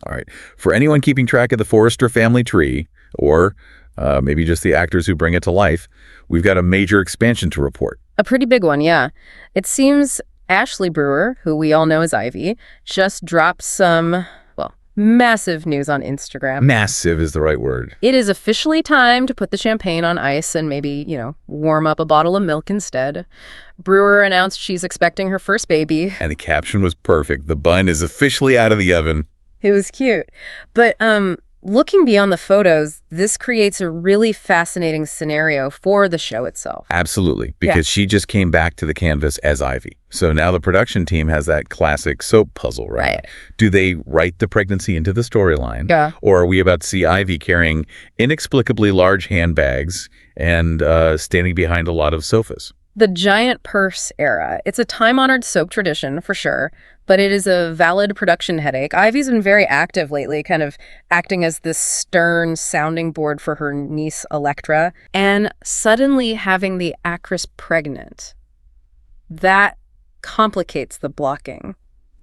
All right. For anyone keeping track of the Forrester family tree, or maybe just the actors who bring it to life, we've got a major expansion to report. A pretty big one, yeah. It seems Ashleigh Brewer, who we all know as Ivy, just dropped some, well, massive news on Instagram. Massive is the right word. It is officially time to put the champagne on ice and maybe, warm up a bottle of milk instead. Brewer announced she's expecting her first baby. And the caption was perfect. The bun is officially out of the oven. It was cute. But looking beyond the photos, this creates a really fascinating scenario for the show itself. Absolutely, because she just came back to the canvas as Ivy. So now the production team has that classic soap puzzle, right? Do they write the pregnancy into the storyline? Yeah. Or are we about to see Ivy carrying inexplicably large handbags and standing behind a lot of sofas? The giant purse era. It's a time-honored soap tradition, for sure, but it is a valid production headache. Ivy's been very active lately, kind of acting as this stern sounding board for her niece, Electra, and suddenly having the actress pregnant. That complicates the blocking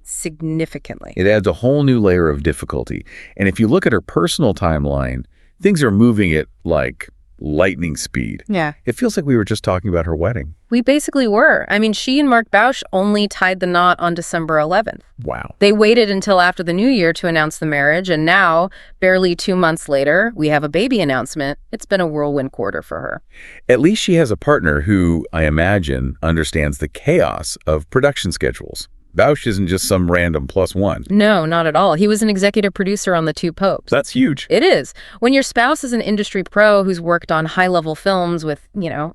significantly. It adds a whole new layer of difficulty. And if you look at her personal timeline, things are moving at like lightning speed. Yeah. It feels like we were just talking about her wedding. We basically were. I mean, she and Mark Bauch only tied the knot on December 11th. Wow. They waited until after the new year to announce the marriage, and now, barely 2 months later, we have a baby announcement. It's been a whirlwind quarter for her. At least she has a partner who, I imagine, understands the chaos of production schedules. Bauch isn't just some random +1. No, not at all. He was an executive producer on The Two Popes. That's huge. It is. When your spouse is an industry pro who's worked on high-level films with,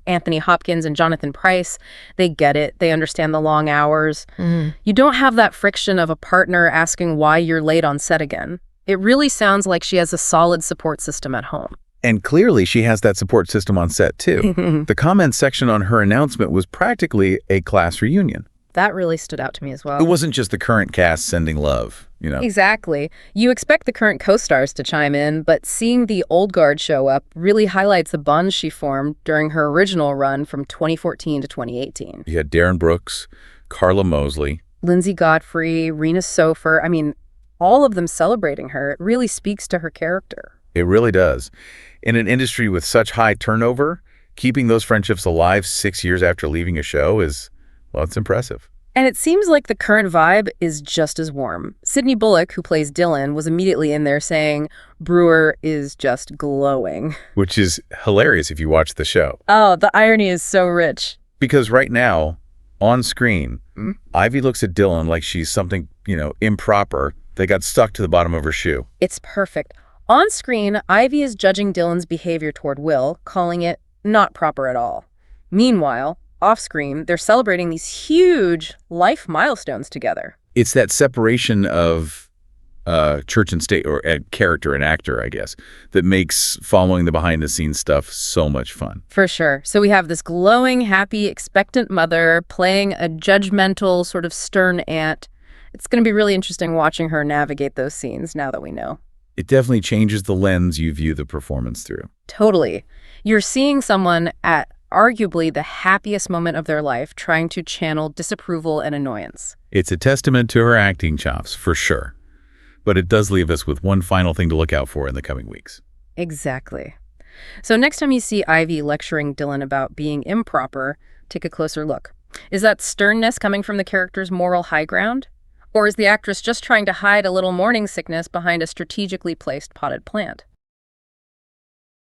Anthony Hopkins and Jonathan Pryce, they get it. They understand the long hours. You don't have that friction of a partner asking why you're late on set again. It really sounds like she has a solid support system at home. And clearly she has that support system on set, too. The comments section on her announcement was practically a class reunion. That really stood out to me as well. It wasn't just the current cast sending love, Exactly. You expect the current co-stars to chime in, but seeing the old guard show up really highlights the bonds she formed during her original run from 2014 to 2018. You had Darren Brooks, Carla Mosley, Lindsay Godfrey, Rena Sofer. I mean, all of them celebrating her. It really speaks to her character. It really does. In an industry with such high turnover, keeping those friendships alive 6 years after leaving a show is, well, it's impressive. And it seems like the current vibe is just as warm. Sidney Bullock, who plays Dylan, was immediately in there saying, Brewer is just glowing. Which is hilarious if you watch the show. Oh, the irony is so rich. Because right now, on screen, Ivy looks at Dylan like she's something, improper that got stuck to the bottom of her shoe. It's perfect. On screen, Ivy is judging Dylan's behavior toward Will, calling it not proper at all. Meanwhile, off-screen, they're celebrating these huge life milestones together. It's that separation of church and state, or character and actor, I guess, that makes following the behind-the-scenes stuff so much fun. For sure. So we have this glowing, happy, expectant mother playing a judgmental, sort of stern aunt. It's going to be really interesting watching her navigate those scenes now that we know. It definitely changes the lens you view the performance through. Totally. You're seeing someone at arguably the happiest moment of their life, trying to channel disapproval and annoyance. It's a testament to her acting chops, for sure. But it does leave us with one final thing to look out for in the coming weeks. Exactly. So next time you see Ivy lecturing Dylan about being improper, take a closer look. Is that sternness coming from the character's moral high ground? Or is the actress just trying to hide a little morning sickness behind a strategically placed potted plant?